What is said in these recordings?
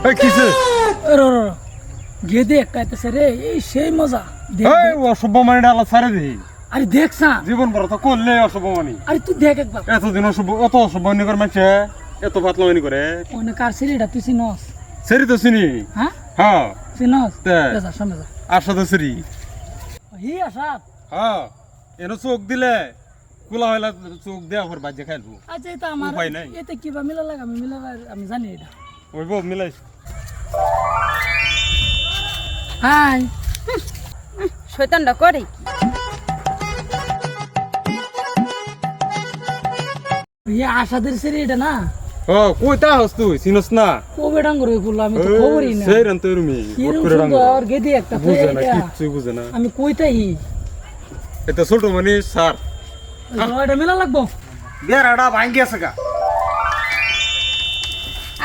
এই কিসে গেদে একাইতেছে রে, এই সেই মজা। এই অসভ্য মানি আল্লাহ ছাড়ে দে। আরে দেখছা জীবন বড় তো করলে অসভ্য মানি। আরে তুই দেখ একবার, এতদিন অত অসভ্য মানি করে মানছে, এত পাতলা মানি করে। ওনে কার সিরিটা তুই চিনস? সেরি তো চিনি। হ্যাঁ হ্যাঁ চিনস? তে। যা সামনে যা। আশা তো সেরি। হি আসাদ। হ্যাঁ এনো চোখ দিলে কুলা হইলা চোখ দেয়া পর বাজে খাইলবো। আচ্ছা এটা আমার উপায় নাই। এতে কিবা মিলা লাগে, আমি মিলাবার আমি জানি এটা। ওই বউ মিলাইস। হাই শয়তানটা করে ইয়ে আসাদের সিরি এটা না? ও কই তা হস তুই চিনস না? কবে ডাঙ্গর হয়ে করলো আমি তো খবরই না। সেই রান তুই রুমি কিরম সুন্দর গেদে একটা বুঝে না, কিচ্ছু বুঝে না। আমি কইতাই এটা ছোট মানে সার এটা মিলা লাগবো। বেড়াটা ভাঙ্গি আছে গা।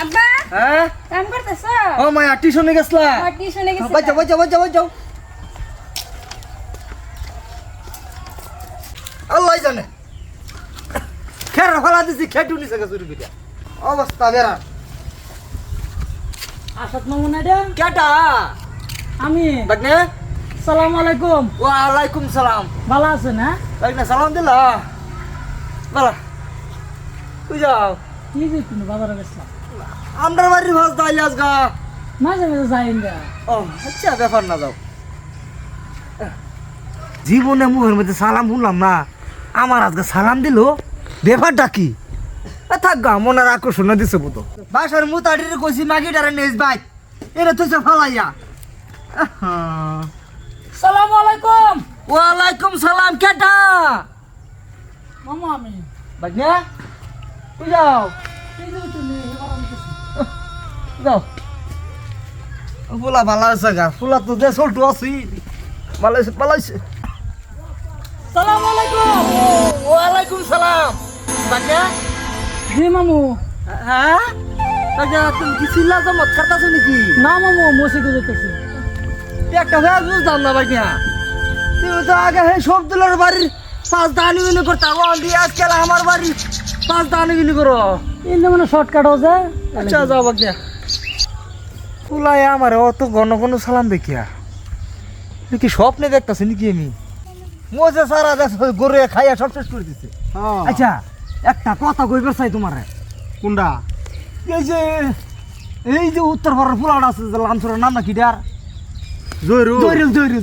আব্বা হ্যাঁ কাম করতেছ? ও মায়া টিউশনে গেছলা? টিউশনে গেছি। বাচ্চা আল্লাহ জানে। খের ফলা দিছি, খেটু নিছে গা চুরি বিটা অবস্থা বেড়া। আসাদ মামুন এটা কেটা আমি। বাগনে সালাম আলাইকুম। ওয়ালাইকুম সালাম। ভালো আছেন? হ্যাঁ বাগনে সালাম দিলা বালা তুই যাও। কি যে তুমি বাজারে গেছিলাম? আমরা বাড়ির ভাজ দাইলে আজগা। মাঝে মাঝে যাই না। ও আচ্ছা ব্যাপার না, যাও। জীবনে মুখের মধ্যে সালাম শুনলাম না, আমার আজকে সালাম দিল, ব্যাপারটা কি? থাক গা, মনের আকর্ষণ দিছে বুতো। বাসার মুতাড়ির কইছি মাগিটারে নেস ভাই, এটা তুই ফালাইয়া। সালাম আলাইকুম। ওয়ালাইকুম সালাম। কেটা মামা আমি। বাগনা তুই যাও কি যে তুমি এবার আমি কিছু যাও। ফুলা ভালো আছে গা, ফুলা তো যে চলটু আছি ভালো আছে ভালো আছে। সালাম আলাইকুম। ওয়ালাইকুম সালাম। বাগনা জি মামু। হ্যাঁ বাগনা তুমি কি চিল্লা জমত কাটাছো নাকি? না মামু, মসজিদে যেতেছি। একটা হয়ে বুঝতাম না বাগনা, তুমি তো আগে হে সব দিলের বাড়ির পাঁচ দানি বিনি করতাম, দিয়ে আজকাল আমার বাড়ি পাঁচ দানি বিনি করো। এই মানে শর্টকাট হয়ে যায়। আচ্ছা যাও বাগনা। ফুলাই আমার অত ঘন ঘন সালাম দেখিয়া কি স্বপ্নে দেখতেছি নাকি আমি? মজা সারা দেশ গরু খাইয়া সব শেষ করে দিচ্ছে। আচ্ছা একটা কথা কইবার চাই তোমার। কোনটা? এই যে উত্তর ভারতের ফুলাটা আছে যে লামসরের নাম না কিটার? জয়রুল।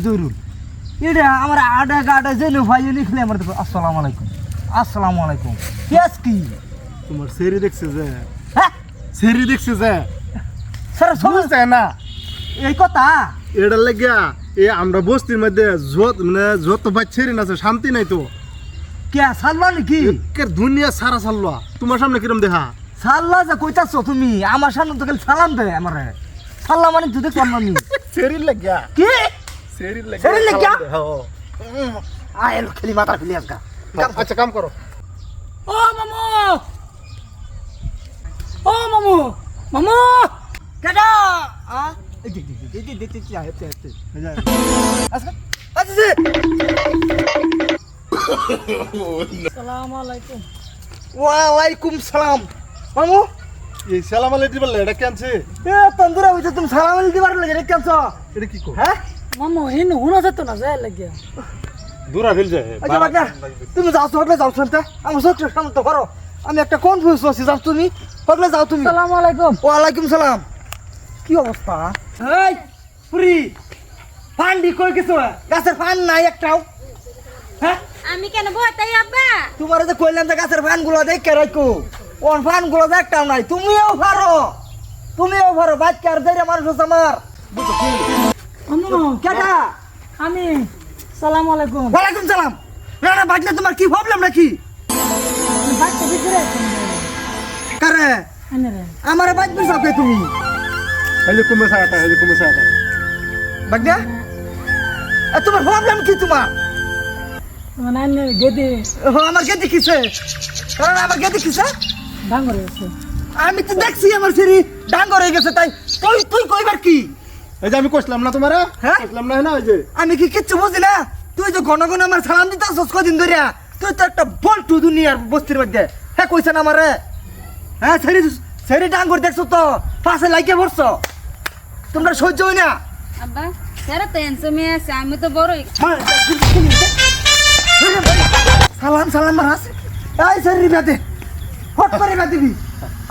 জয়রুল এটা আমার আডা গাডা যে ভাই লিখলে আমার আসসালামু আলাইকুম আসসালামু আলাইকুম। কেস কি তোমার সেরি দেখছে যে, হ্যাঁ সেরি দেখছে যে স্যার বুঝছে না এই কথা? এটা লাগিয়া এ আমরা বস্তির মধ্যে যত বাচ্চেরি না আছে, শান্তি নাই তো। কে সাল্লা নাকি? দুনিয়া সারা সাল্লা তোমার সামনে কিরম দেখা? সাল্লা যে কইতাছো তুমি আমার সামনে তো খালি সালাম দে আমারে। সাল্লা মানে তুই দেখলাম আমি সেরির লাগিয়া, কি সেরির সেরির লাগিয়া? হ্যাঁ। আয় খেলি মাথা খেলি আজকা। আচ্ছা কাম করো। ও মামু, ও মামু, মামু কেডা এই দেখি আইতে আচ্ছা আচ্ছা সালাম আলাইকুম। ওয়ালাইকুম সালাম। মামু এই সালাম আলাইকুম বললে এটা কেনছে? এ তন্দুরা হইছে তুমি সালাম আলাইকুম দিবার লাগে রে কেনছ? এটা কি কো? হ্যাঁ মামু হিন হুনা যেত না যায় লাগিয়া। দূরা ফেল যায়। আচ্ছা বাগনা তুমি যাও হগলে যাও শুনতে আমার চোখের সামনে তো করো। আমি একটা কনফিউজ আছি, যাও তুমি হগলে যাও তুমি। সালাম আলাইকুম। ওয়ালাইকুম সালাম। কি অবস্থা? এই পুরি ফান্ডি কই গেছো? গাছের ফান নাই একটাও? হ্যাঁ আমি কেন বলতাই আব্বা? তোমার যে কইলাম যে গাছের ফান গুলো দেখে রাখো, ওর ফান গুলো একটাও নাই। তুমিও পারো বাচ্চার দেরে মানুষ আছে আমার। বুঝছো কি? মামু কেডা? আমি। সালাম আলাইকুম। ওয়ালাইকুম সালাম। না বাজনা তোমার কি প্রবলেম নাকি? বাচ্চা ভিতরে কারে আনে রে। আমারে বাজবে সাথে তুমি? এই যে কুমে সাটা, এই যে কুমে সাটা। বাজনা তোমার প্রবলেম কি তোমার? মানে আনে গেদে আমার গেদি কিসে? কারণ আমার গেদি কিসে? ডাঙ্গর আছে। আমি তো দেখছি আমার সিরি ডাঙ্গর হয়ে গেছে, তাই তুই কইবার কি? এই যে আমি কইলাম না তোমারে, হ্যাঁ? কইলাম না ওই যে আমি কি কিচ্ছু বুঝি না? তুই যে ঘন ঘন আমার সালাম দিতাছস কদিন ধরে, তুই তো একটা বল্টু দুনিয়ার বস্তির মধ্যে। হ্যাঁ কইছ না আমারে? হ্যাঁ সেরি ডাঙ্গর দেখছো তো পাশে লাইকে পড়ছো তোমরা সহ্য হয় না আব্বা সেরা তো এনসো মেয়ে আছে আমি তো বড়ই সালাম সালাম মারাস এই শরীর বাদে হট করে বাদিবি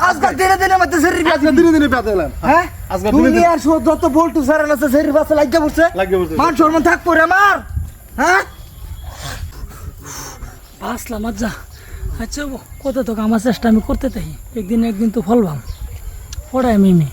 আজকাল দিনে দিনে মধ্যে শরীর আজকে বাদে দিনে দিনে পেতে এলাম হ্যাঁ আজকাল দিনে দিনে দুনিয়ার সব যত বল্টু সারা আছে শরীর বাসে লাগিয়ে পড়ছে লাগিয়ে পড়ছে। মান সম্মান থাকবো রে আমার হ্যাঁ বাসলাম আচ্ছা আচ্ছা কত তো আমার চেষ্টা আমি করতে থাকি একদিন একদিন তো ফল পাম পড়াই মিমি